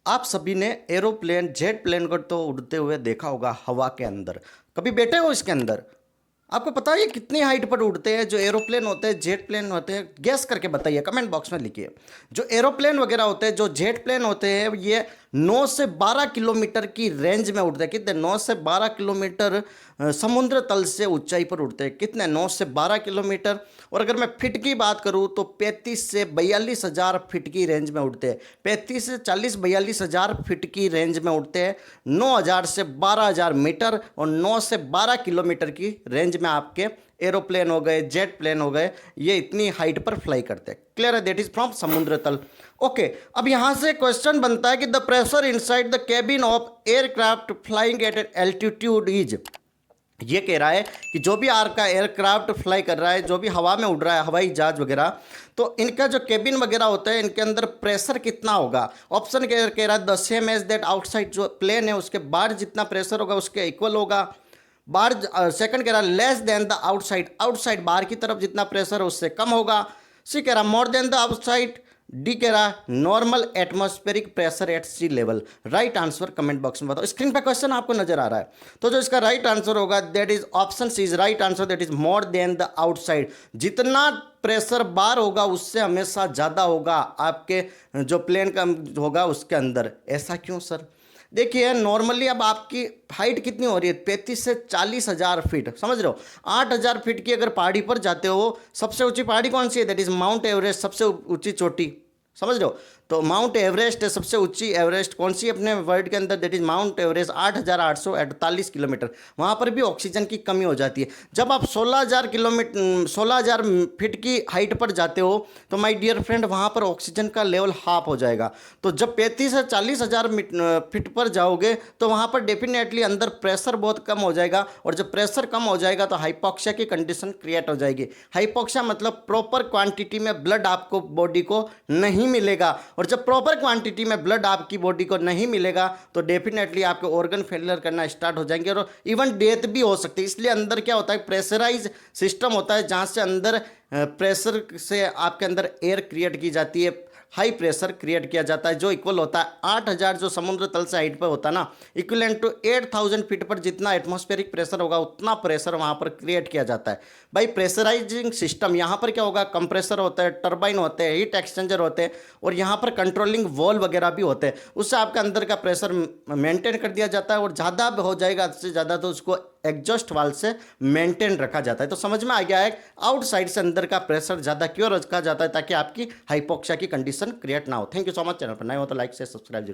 आप सभी ने एरोप्लेन जेट प्लेन को तो उड़ते हुए देखा होगा हवा के अंदर। कभी बैठे हो इसके अंदर? आपको पता है ये कितनी हाइट पर उड़ते हैं? जो एरोप्लेन होते हैं, जेट प्लेन होते हैं, गैस करके बताइए, कमेंट बॉक्स में लिखिए। जो एरोप्लेन वगैरह होते हैं, जो जेट प्लेन होते हैं, ये 9 से 12 किलोमीटर की रेंज में उड़ते हैं। कितने? 9 से 12 किलोमीटर समुद्र तल से ऊंचाई पर उड़ते हैं। कितने? 9 से 12 किलोमीटर। और अगर मैं फिट की बात करूं तो 35 से 42 हज़ार फिट की रेंज में उड़ते हैं। 35 से 42 हज़ार फिट की रेंज में उड़ते हैं। 9,000 से 12,000 मीटर और 9 से 12 किलोमीटर की रेंज में आपके एरोप्लेन हो गए, जेट प्लेन हो गए, ये इतनी हाइट पर फ्लाई करते हैं। क्लियर है? दैट इज फ्रॉम समुद्र तल। ओके, अब यहां से क्वेश्चन बनता है कि the pressure inside the cabin of aircraft flying eight altitude is. ये कह रहा है कि जो भी आर का एयरक्राफ्ट फ्लाई कर रहा है, जो भी हवा में उड़ रहा है, हवाई जहाज वगैरह, तो इनका जो केबिन वगैरह होता है, इनके अंदर प्रेशर कितना होगा। ऑप्शन कह रहा है the same as that outside. जो प्लेन है उसके बाहर जितना प्रेशर होगा उसके इक्वल होगा। बाहर सेकंड कह रहा है less than the outside. Outside बाहर की तरफ जितना प्रेशर है उससे कम होगा। सी कह रहा more than the outside. D कह रहा normal atmospheric pressure at sea level. Right answer comment box में बताओ। स्क्रीन पे क्वेश्चन आपको नजर आ रहा है, तो जो इसका राइट आंसर होगा that is option C is right answer, that is more than the outside. जितना प्रेशर बाहर होगा उससे हमेशा ज़्यादा होगा आपके जो प्लेन का होगा उसके अंदर। ऐसा क्यों सर? देखिए नॉर्मली अब आपकी हाइट कितनी हो रही है? 35 से 40 हज़ार फीट, समझ रहे हो? 8,000 फीट की अगर पहाड़ी पर जाते हो, सबसे ऊंची पहाड़ी कौन सी है? दैट इज माउंट एवरेस्ट, सबसे ऊंची चोटी, समझ रहे हो? तो माउंट एवरेस्ट है सबसे ऊंची। एवरेस्ट कौन सी अपने वर्ल्ड के अंदर? That is mount Everest, 8,848 kilometre. वहाँ पर भी ऑक्सीजन की कमी हो जाती है। जब आप 16,000 किलोमीटर 16,000 फीट की हाइट पर जाते हो तो माय डियर फ्रेंड वहाँ पर ऑक्सीजन का लेवल हाफ हो जाएगा। तो जब 35 से 40 हज़ार फीट पर जाओगे तो वहाँ पर डेफिनेटली अंदर प्रेशर बहुत कम हो जाएगा, और जब प्रेशर कम हो जाएगा तो हाइपोक्सिया की कंडीशन क्रिएट हो जाएगी। हाइपोक्सिया मतलब प्रॉपर क्वांटिटी में ब्लड आपको बॉडी को नहीं मिलेगा, और जब प्रॉपर क्वांटिटी में ब्लड आपकी बॉडी को नहीं मिलेगा तो डेफिनेटली आपके ऑर्गन फेलियर करना स्टार्ट हो जाएंगे और इवन डेथ भी हो सकती है। इसलिए अंदर क्या होता है? प्रेशराइज सिस्टम होता है, जहाँ से अंदर प्रेशर से आपके अंदर एयर क्रिएट की जाती है, हाई प्रेशर क्रिएट किया जाता है, जो इक्वल होता है 8,000 जो समुद्र तल से हाइट पर होता है ना, इक्वलेंट टू 8,000 फीट पर जितना एटमॉस्फेरिक प्रेशर होगा उतना प्रेशर वहाँ पर क्रिएट किया जाता है। भाई प्रेशराइजिंग सिस्टम यहाँ पर क्या होगा? कंप्रेसर होता है, टर्बाइन होते हैं, हीट एक्सचेंजर होते हैं, और यहाँ पर कंट्रोलिंग वॉल वगैरह भी होते हैं। उससे आपके अंदर का प्रेशर मेंटेन कर दिया जाता है, और ज़्यादा हो जाएगा से ज़्यादा तो उसको एग्जॉस्ट वाल्व से मेंटेन रखा जाता है। तो समझ में आ गया है आउटसाइड से अंदर का प्रेशर ज़्यादा क्यों रखा जाता है? ताकि आपकी हाइपोक्सिया की कंडीशन क्रिएट ना हो। Thank you so much. Channel पर नए हो तो लाइक से सब्सक्राइब